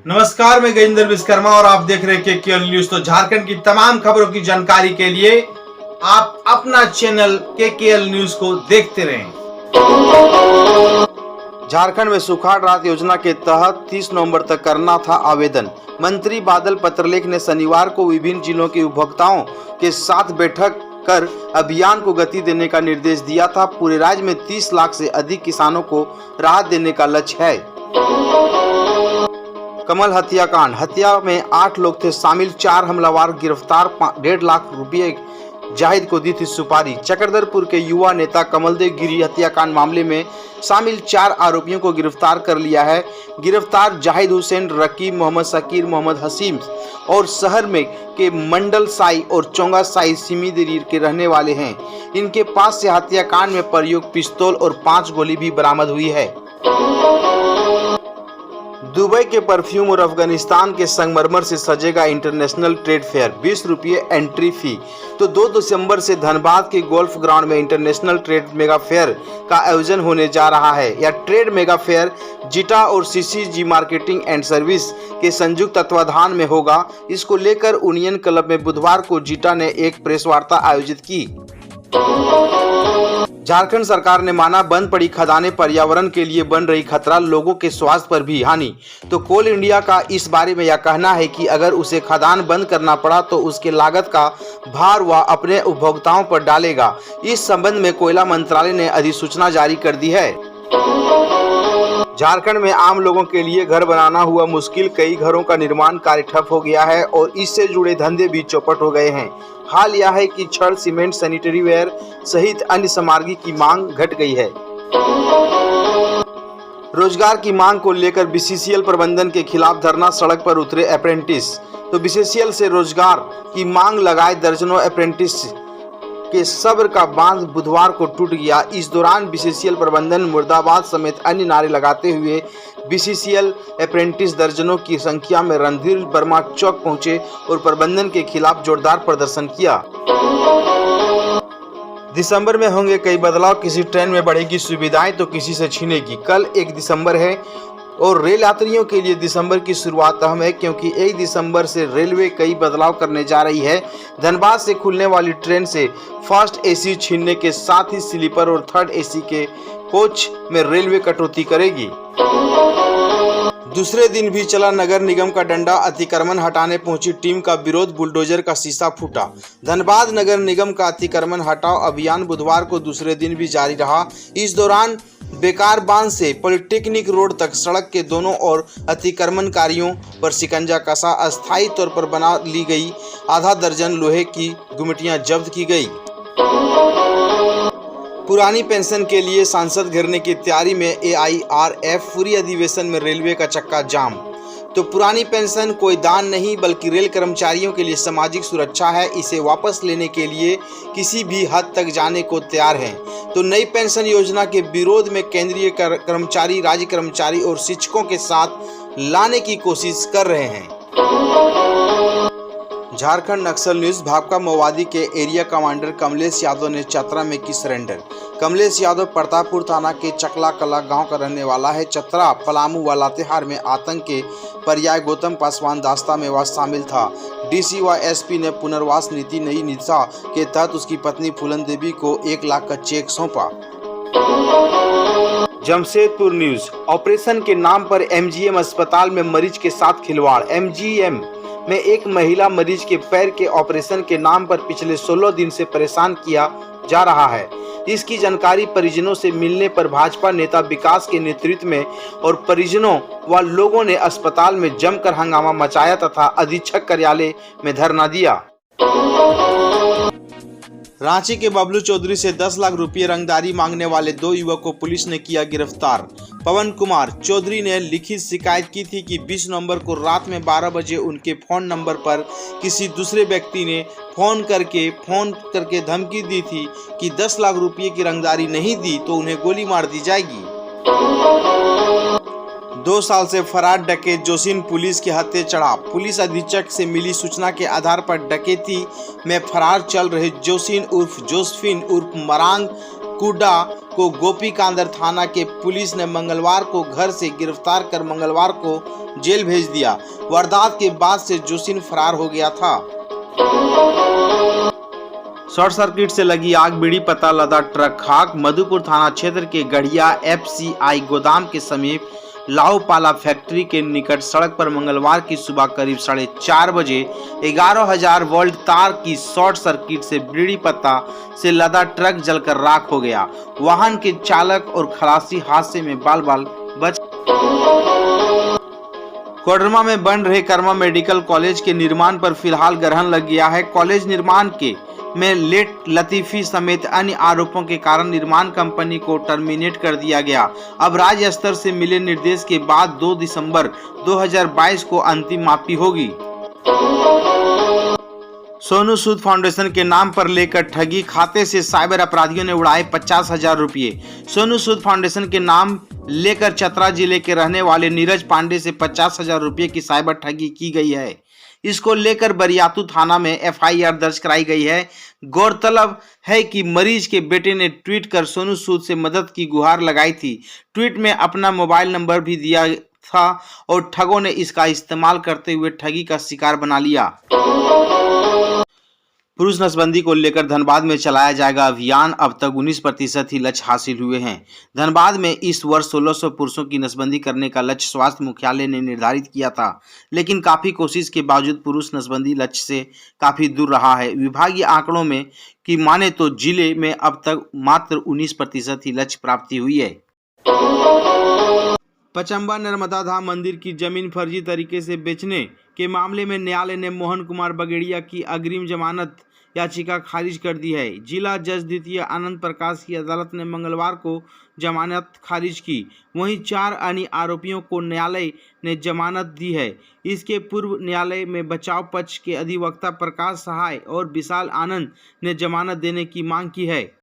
नमस्कार, मैं गजेंद्र विश्वकर्मा और आप देख रहे हैं केएल न्यूज। तो झारखंड की तमाम खबरों की जानकारी के लिए आप अपना चैनल केएल न्यूज को देखते रहें। झारखंड में सुखाड़ राहत योजना के तहत 30 नवंबर तक करना था आवेदन। मंत्री बादल पत्रलेख ने शनिवार को विभिन्न जिलों के उपभोक्ताओं के साथ बैठक कर अभियान को गति देने का निर्देश दिया था। पूरे राज्य में 30 लाख से अधिक किसानों को राहत देने का लक्ष्य है। कमल हत्याकांड, हत्या में 8 लोग थे शामिल, 4 हमलावर गिरफ्तार, 1.5 लाख रुपए जाहिद को दी थी सुपारी। चक्रधरपुर के युवा नेता कमलदेव गिरी हत्याकांड मामले में शामिल 4 आरोपियों को गिरफ्तार कर लिया है। गिरफ्तार जाहिद हुसैन, रकीब, मोहम्मद शकीर, मोहम्मद हसीम और शहर में के मंडल साई और चोंगा साई सिमीदेरी के रहने वाले हैं। इनके पास से हत्याकांड में प्रयुक्त पिस्तौल और 5 गोली भी बरामद हुई है। दुबई के परफ्यूम और अफगानिस्तान के संगमरमर से सजेगा इंटरनेशनल ट्रेड फेयर, 20 रुपये एंट्री फी। तो 2 दिसंबर से धनबाद के गोल्फ ग्राउंड में इंटरनेशनल ट्रेड मेगा फेयर का आयोजन होने जा रहा है। यह ट्रेड मेगा फेयर जिटा और सीसीजी मार्केटिंग एंड सर्विस के संयुक्त तत्वाधान में होगा। इसको लेकर यूनियन क्लब में बुधवार को जिटा ने एक प्रेस वार्ता आयोजित की। झारखंड सरकार ने माना बंद पड़ी खदानें पर्यावरण के लिए बन रही खतरा, लोगों के स्वास्थ्य पर भी हानि। तो कोल इंडिया का इस बारे में यह कहना है कि अगर उसे खदान बंद करना पड़ा तो उसके लागत का भार वह अपने उपभोक्ताओं पर डालेगा। इस संबंध में कोयला मंत्रालय ने अधिसूचना जारी कर दी है। झारखंड में आम लोगों के लिए घर बनाना हुआ मुश्किल, कई घरों का निर्माण कार्य ठप हो गया है और इससे जुड़े धंधे भी चौपट हो गए हैं। हाल यह है कि छड़, सीमेंट, सैनिटरी वेयर सहित अन्य सामग्री की मांग घट गई है। रोजगार की मांग को लेकर बीसीसीएल प्रबंधन के खिलाफ धरना, सड़क पर उतरे अप्रेंटिस। तो बीसीसीएल से रोजगार की मांग लगाए दर्जनों अप्रेंटिस के सब्र का बांध बुधवार को टूट गया। इस दौरान बीसीसीएल प्रबंधन मुर्दाबाद समेत अन्य नारे लगाते हुए बीसीसीएल अप्रेंटिस दर्जनों की संख्या में रणधीर वर्मा चौक पहुंचे और प्रबंधन के खिलाफ जोरदार प्रदर्शन किया। दिसंबर में होंगे कई बदलाव, किसी ट्रेन में बढ़ेगी सुविधाएं तो किसी से छीनेगी। कल 1 दिसंबर है और रेल यात्रियों के लिए दिसंबर की शुरुआत अहम है क्योंकि 1 दिसंबर से रेलवे कई बदलाव करने जा रही है। धनबाद से खुलने वाली ट्रेन से फर्स्ट एसी छीनने के साथ ही स्लीपर और थर्ड एसी के कोच में रेलवे कटौती करेगी। दूसरे दिन भी चला नगर निगम का डंडा, अतिक्रमण हटाने पहुंची टीम का विरोध, बुलडोजर का शीशा फूटा। धनबाद नगर निगम का अतिक्रमण हटाओ अभियान बुधवार को दूसरे दिन भी जारी रहा। इस दौरान बेकार बांध से पॉलिटेक्निक रोड तक सड़क के दोनों ओर अतिक्रमणकारियों पर शिकंजा कसा, अस्थायी तौर पर बना ली गई। आधा दर्जन लोहे की गुमटियां जब्त की गई। पुरानी पेंशन के लिए सांसद घेरने की तैयारी में एआईआरएफ, पूरी अधिवेशन में रेलवे का चक्का जाम। तो पुरानी पेंशन कोई दान नहीं बल्कि रेल कर्मचारियों के लिए सामाजिक सुरक्षा है। इसे वापस लेने के लिए किसी भी हद तक जाने को तैयार हैं। तो नई पेंशन योजना के विरोध में केंद्रीय कर्मचारी, राज्य कर्मचारी और शिक्षकों के साथ लाने की कोशिश कर रहे हैं। झारखंड नक्सल न्यूज, भाकपा माओवादी के एरिया कमांडर कमलेश यादव ने चतरा में की सरेंडर। कमलेश यादव प्रतापपुर थाना के चकला कला गांव का रहने वाला है। चतरा, पलामू व लातेहार में आतंक के पर्याय गौतम पासवान दास्ता में वह शामिल था। डीसी व एसपी ने पुनर्वास नीति नई निशा के तहत उसकी पत्नी फूलन देवी को 1 लाख का चेक सौंपा। जमशेदपुर न्यूज, ऑपरेशन के नाम पर एमजीएम अस्पताल में मरीज के साथ खिलवाड़। एमजीएम में एक महिला मरीज के पैर के ऑपरेशन के नाम पर पिछले 16 दिन से परेशान किया जा रहा है। इसकी जानकारी परिजनों से मिलने पर भाजपा नेता विकास के नेतृत्व में और परिजनों व लोगों ने अस्पताल में जमकर हंगामा मचाया तथा अधीक्षक कार्यालय में धरना दिया। रांची के बबलू चौधरी से 10 लाख रुपये रंगदारी मांगने वाले 2 युवक को पुलिस ने किया गिरफ्तार। पवन कुमार चौधरी ने लिखित शिकायत की थी कि 20 नवंबर को रात में 12 बजे उनके फोन नंबर पर किसी दूसरे व्यक्ति ने फोन करके धमकी दी थी कि 10 लाख रुपये की रंगदारी नहीं दी तो उन्हें गोली मार दी जाएगी। 2 साल से फरार डकैत जोशीन पुलिस के हत्थे चढ़ा। पुलिस अधीक्षक से मिली सूचना के आधार पर डकैती में फरार चल रहे जोशीन उर्फ जोसफिन उर्फ मरांग कुडा को गोपीकांदर थाना के पुलिस ने मंगलवार को घर से गिरफ्तार कर मंगलवार को जेल भेज दिया। वारदात के बाद से जोशीन फरार हो गया था। शॉर्ट सर्किट से लगी आग, बीड़ी पत्ता लदा ट्रक खाक। मधुपुर थाना क्षेत्र के गढ़िया FCI गोदाम के समीप लाहौपाला फैक्ट्री के निकट सड़क पर मंगलवार की सुबह करीब 4:30 बजे 11,000 वोल्ट तार की शॉर्ट सर्किट से बीड़ी पत्ता से लदा ट्रक जलकर राख हो गया। वाहन के चालक और खलासी हादसे में बाल बाल बच। कोडरमा में बन रहे कर्मा मेडिकल कॉलेज के निर्माण पर फिलहाल ग्रहण लग गया है। कॉलेज निर्माण के में लेट लतीफी समेत अन्य आरोपों के कारण निर्माण कंपनी को टर्मिनेट कर दिया गया। अब राज्य स्तर से मिले निर्देश के बाद 2 दिसंबर 2022 को अंतिम मापी होगी। सोनू सूद फाउंडेशन के नाम पर लेकर ठगी, खाते से साइबर अपराधियों ने उड़ाए 50,000 रुपये। सोनू सूद फाउंडेशन के नाम लेकर चतरा जिले के रहने वाले नीरज पांडे से 50,000 रुपये की साइबर ठगी की गई है। इसको लेकर बरियातू थाना में FIR दर्ज कराई गई है। गौरतलब है कि मरीज के बेटे ने ट्वीट कर सोनू सूद से मदद की गुहार लगाई थी। ट्वीट में अपना मोबाइल नंबर भी दिया था और ठगों ने इसका इस्तेमाल करते हुए ठगी का शिकार बना लिया। पुरुष नसबंदी को लेकर धनबाद में चलाया जाएगा अभियान। अब तक 19% ही लक्ष्य हासिल हुए हैं। धनबाद में इस वर्ष 1600 पुरुषों की नसबंदी करने का लक्ष्य स्वास्थ्य मुख्यालय ने निर्धारित किया था, लेकिन काफी कोशिश के बावजूद पुरुष नसबंदी लक्ष्य से काफी दूर रहा है। विभागीय आंकड़ों में की माने तो जिले में अब तक मात्र 19% ही लक्ष्य प्राप्ति हुई है। पचम्बा नर्मदा धाम मंदिर की जमीन फर्जी तरीके से बेचने के मामले में न्यायालय ने मोहन कुमार बगेड़िया की अग्रिम जमानत याचिका खारिज कर दी है। जिला जज द्वितीय आनंद प्रकाश की अदालत ने मंगलवार को जमानत खारिज की। वहीं 4 अन्य आरोपियों को न्यायालय ने जमानत दी है। इसके पूर्व न्यायालय में बचाव पक्ष के अधिवक्ता प्रकाश सहाय और विशाल आनंद ने जमानत देने की मांग की है।